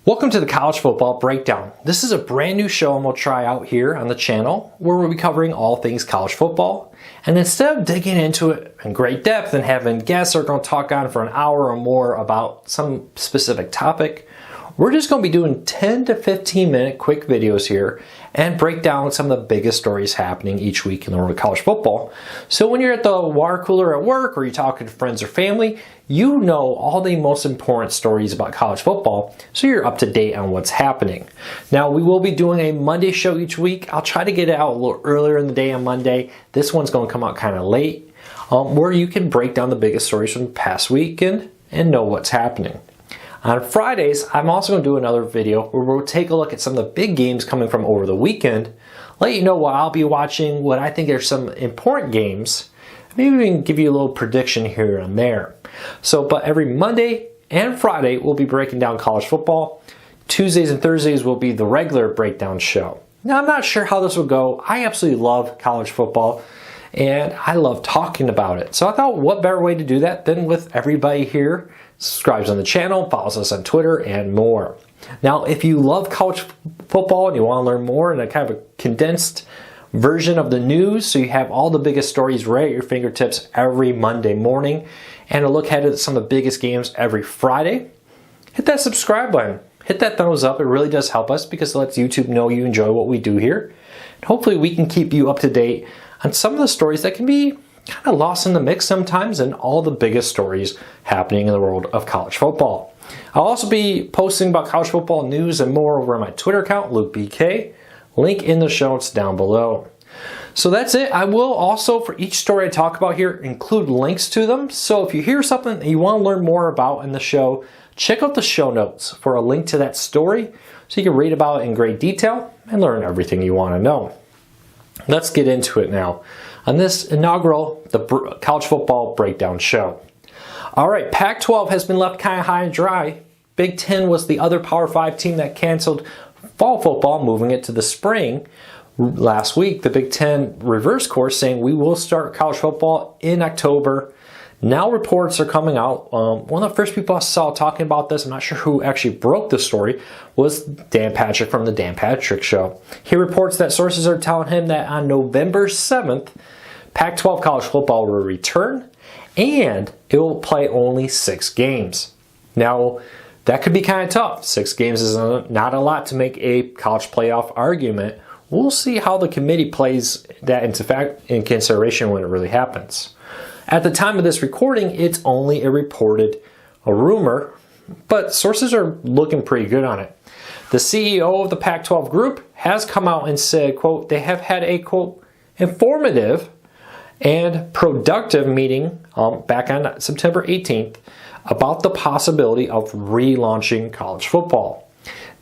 Welcome to the College Football Breakdown. This is a brand new show I'm going to try out here on the channel where we'll be covering all things college football. And instead of digging into it in great depth and having guests who are going to talk on for an hour or more about some specific topic, we're just going to be doing 10 to 15 minute quick videos here and break down some of the biggest stories happening each week in the world of college football. So when you're at the water cooler at work or you're talking to friends or family, you know all the most important stories about college football, so you're up to date on what's happening. Now, we will be doing a Monday show each week. I'll try to get it out a little earlier in the day on Monday. This one's going to come out kind of late, where you can break down the biggest stories from the past weekend and know what's happening. On Fridays, I'm also going to do another video where we'll take a look at some of the big games coming from over the weekend, let you know what I'll be watching, what I think are some important games, maybe even give you a little prediction here and there. But every Monday and Friday, we'll be breaking down college football. Tuesdays and Thursdays will be the regular breakdown show. Now, I'm not sure how this will go. I absolutely love college football, and I love talking about it. So I thought, what better way to do that than with everybody here subscribes on the channel, follows us on Twitter, and more. Now, if you love college football and you want to learn more in a kind of a condensed version of the news, so you have all the biggest stories right at your fingertips every Monday morning, and a look ahead at some of the biggest games every Friday, hit that subscribe button. Hit that thumbs up. It really does help us because it lets YouTube know you enjoy what we do here. And hopefully we can keep you up to date on some of the stories that can be kind of lost in the mix sometimes, and all the biggest stories happening in the world of college football. I'll also be posting about college football news and more over on my Twitter account, LukeBK. Link in the show notes down below. So that's it. I will also, for each story I talk about here, include links to them. So if you hear something that you want to learn more about in the show, check out the show notes for a link to that story so you can read about it in great detail and learn everything you want to know. Let's get into it now on this inaugural College Football Breakdown show. All right, Pac-12 has been left kind of high and dry. Big Ten was the other Power 5 team that canceled fall football, moving it to the spring. Last week, the Big Ten reversed course, saying we will start college football in October. Now reports are coming out. One of the first people I saw talking about this, I'm not sure who actually broke the story, was Dan Patrick from the Dan Patrick Show. He reports that sources are telling him that on November 7th, Pac-12 college football will return, and it will play only 6 games. Now, that could be kind of tough. 6 games is not a lot to make a college playoff argument. We'll see how the committee plays that in consideration when it really happens. At the time of this recording, it's only a rumor, but sources are looking pretty good on it. The CEO of the Pac-12 group has come out and said, quote, they have had a, quote, informative and productive meeting back on September 18th about the possibility of relaunching college football.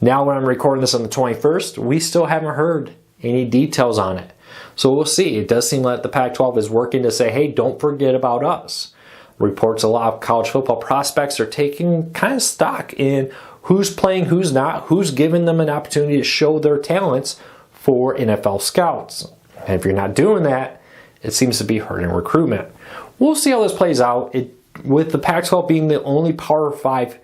Now, when I'm recording this on the 21st, we still haven't heard any details on it. So we'll see. It does seem like the Pac-12 is working to say, hey, don't forget about us. Reports a lot of college football prospects are taking kind of stock in who's playing, who's not, who's giving them an opportunity to show their talents for NFL scouts. And if you're not doing that, it seems to be hurting recruitment. We'll see how this plays out. With the Pac-12 being the only Power 5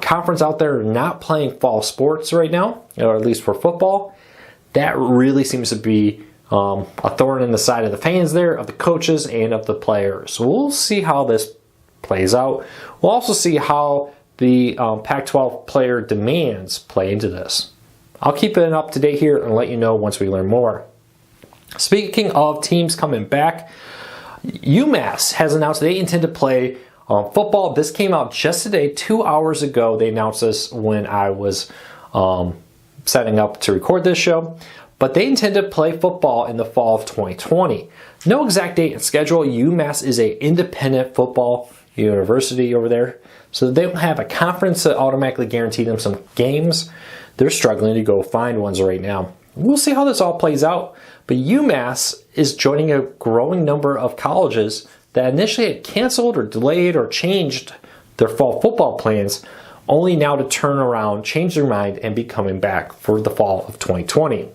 conference out there not playing fall sports right now, or at least for football, that really seems to be a thorn in the side of the fans there, of the coaches, and of the players. So we'll see how this plays out. We'll also see how the Pac-12 player demands play into this. I'll keep it up to date here and let you know once we learn more. Speaking of teams coming back, UMass has announced they intend to play football. This came out just today, 2 hours ago. They announced this when I was setting up to record this show. But they intend to play football in the fall of 2020. No exact date and schedule. UMass is an independent football university over there. So they don't have a conference that automatically guarantees them some games. They're struggling to go find ones right now. We'll see how this all plays out. But UMass is joining a growing number of colleges that initially had canceled or delayed or changed their fall football plans, only now to turn around, change their mind, and be coming back for the fall of 2020.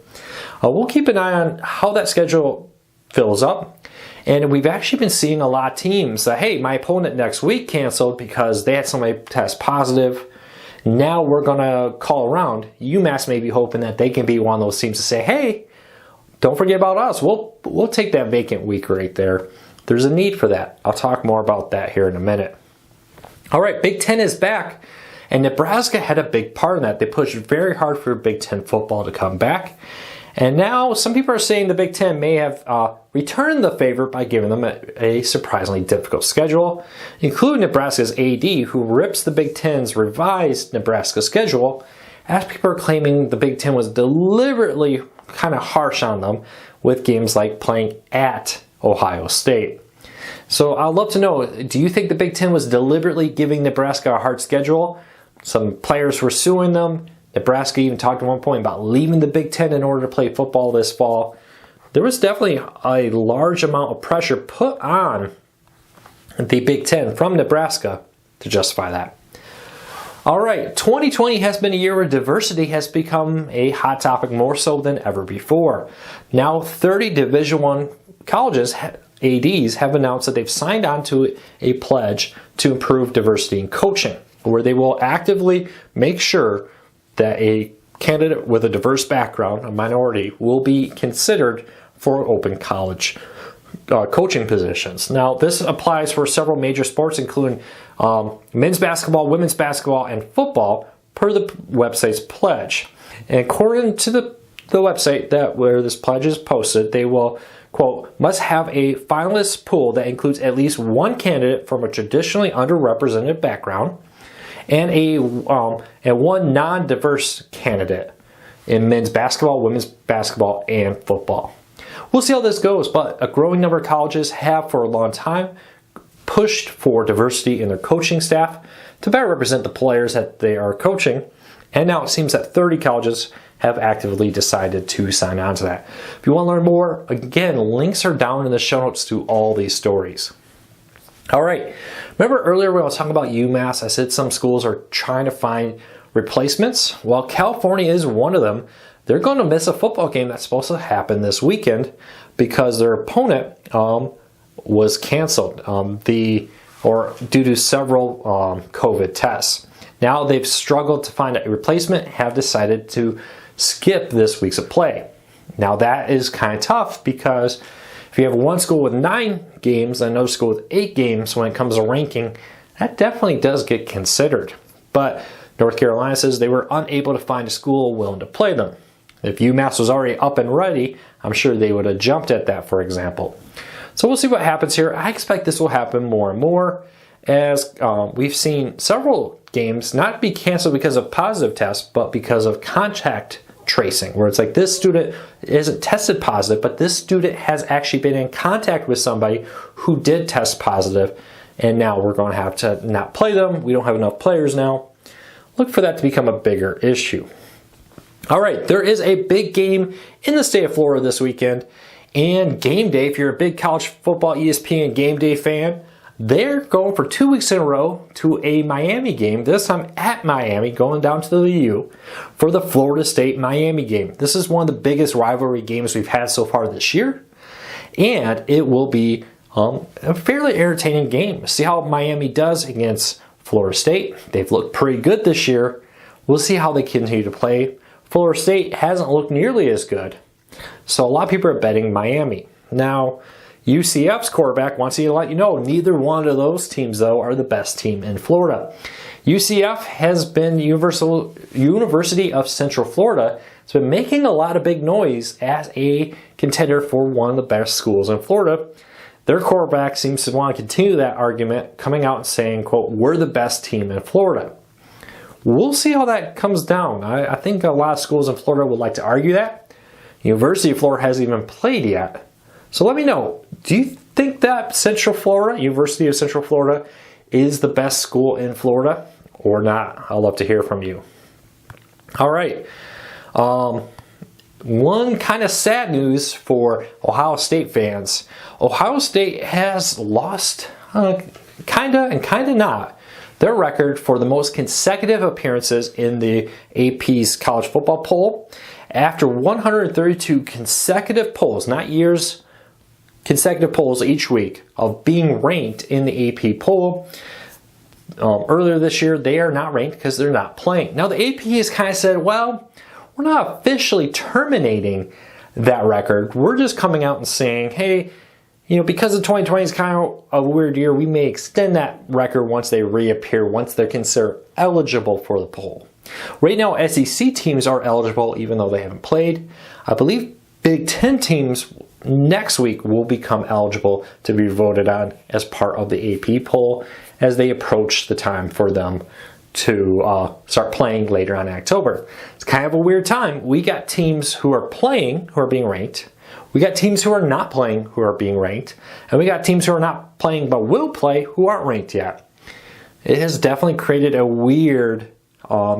We'll keep an eye on how that schedule fills up. And we've actually been seeing a lot of teams that, hey, my opponent next week canceled because they had somebody test positive. Now we're going to call around. UMass may be hoping that they can be one of those teams to say, hey, don't forget about us. We'll take that vacant week right there. There's a need for that. I'll talk more about that here in a minute. All right, Big Ten is back, and Nebraska had a big part in that. They pushed very hard for Big Ten football to come back. And now some people are saying the Big Ten may have returned the favor by giving them a surprisingly difficult schedule, including Nebraska's AD, who rips the Big Ten's revised Nebraska schedule, as people are claiming the Big Ten was deliberately kind of harsh on them with games like playing at Ohio State. So I'd love to know, do you think the Big Ten was deliberately giving Nebraska a hard schedule? Some players were suing them. Nebraska even talked at one point about leaving the Big Ten in order to play football this fall. There was definitely a large amount of pressure put on the Big Ten from Nebraska to justify that. All right, 2020 has been a year where diversity has become a hot topic more so than ever before. Now 30 Division I colleges, ADs, have announced that they've signed on to a pledge to improve diversity in coaching, where they will actively make sure that a candidate with a diverse background, a minority, will be considered for open college coaching positions. Now, this applies for several major sports, including men's basketball, women's basketball, and football, per the website's pledge. And according to the website where this pledge is posted, they will, quote, must have a finalist pool that includes at least one candidate from a traditionally underrepresented background, and one non-diverse candidate in men's basketball, women's basketball, and football. We'll see how this goes, but a growing number of colleges have for a long time pushed for diversity in their coaching staff to better represent the players that they are coaching, and now it seems that 30 colleges have actively decided to sign on to that. If you want to learn more, again, links are down in the show notes to all these stories. All right, remember earlier when I was talking about UMass, I said some schools are trying to find replacements? Well, California is one of them. They're going to miss a football game that's supposed to happen this weekend because their opponent was canceled due to several COVID tests. Now they've struggled to find a replacement, have decided to skip this week's of play. Now that is kind of tough because if you have one school with 9 games and another school with 8 games when it comes to ranking, that definitely does get considered. But North Carolina says they were unable to find a school willing to play them. If UMass was already up and ready, I'm sure they would have jumped at that, for example. So we'll see what happens here. I expect this will happen more and more as we've seen several games not be canceled because of positive tests, but because of contact tracing, where it's like this student isn't tested positive, but this student has actually been in contact with somebody who did test positive, and now we're going to have to not play them. We don't have enough players now. Look for that to become a bigger issue. All right, there is a big game in the state of Florida this weekend, and game day, if you're a big college football ESPN game day fan, they're going for 2 weeks in a row to a Miami game, this time at Miami, going down to the U for the Florida State-Miami game. This is one of the biggest rivalry games we've had so far this year, and it will be a fairly entertaining game. See how Miami does against Florida State. They've looked pretty good this year. We'll see how they continue to play. Florida State hasn't looked nearly as good, so a lot of people are betting Miami. Now, UCF's quarterback wants to let you know neither one of those teams, though, are the best team in Florida. UCF has been University of Central Florida. It's been making a lot of big noise as a contender for one of the best schools in Florida. Their quarterback seems to want to continue that argument, coming out and saying, quote, we're the best team in Florida. We'll see how that comes down. I think a lot of schools in Florida would like to argue that. University of Florida hasn't even played yet. So let me know, do you think that Central Florida, University of Central Florida, is the best school in Florida or not? I'd love to hear from you. All right. One kind of sad news for Ohio State fans. Ohio State has lost, kinda and kinda not, their record for the most consecutive appearances in the AP's college football poll. After 132 consecutive polls, not years, consecutive polls each week of being ranked in the AP poll, earlier this year, they are not ranked because they're not playing. Now the AP has kind of said, well, we're not officially terminating that record. We're just coming out and saying, hey, because the 2020 is kind of a weird year, we may extend that record once they reappear, once they're considered eligible for the poll. Right now, SEC teams are eligible even though they haven't played. I believe Big Ten teams next week will become eligible to be voted on as part of the AP poll as they approach the time for them to start playing later on in October. It's kind of a weird time. We got teams who are playing who are being ranked. We got teams who are not playing who are being ranked. And we got teams who are not playing but will play who aren't ranked yet. It has definitely created a weird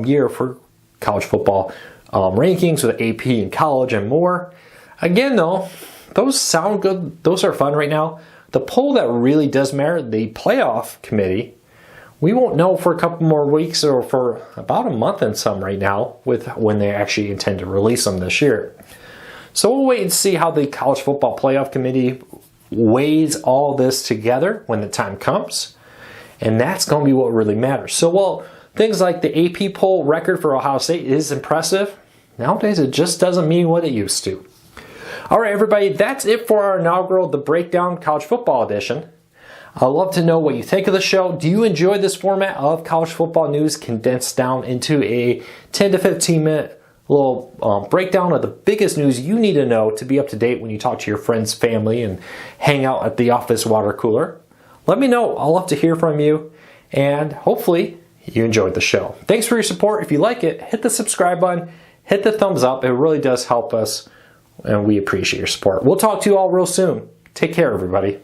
year for college football rankings with AP and college and more. Again, though, those sound good. Those are fun right now. The poll that really does matter, the playoff committee, we won't know for a couple more weeks or for about a month and some right now with when they actually intend to release them this year. So we'll wait and see how the College Football Playoff Committee weighs all this together when the time comes. And that's going to be what really matters. So while things like the AP poll record for Ohio State is impressive, nowadays it just doesn't mean what it used to. All right, everybody, that's it for our inaugural The Breakdown College Football Edition. I'd love to know what you think of the show. Do you enjoy this format of college football news condensed down into a 10 to 15 minute little breakdown of the biggest news you need to know to be up to date when you talk to your friends, family, and hang out at the office water cooler? Let me know. I'll love to hear from you, and hopefully you enjoyed the show. Thanks for your support. If you like it, hit the subscribe button, hit the thumbs up. It really does help us, and we appreciate your support. We'll talk to you all real soon. Take care, everybody.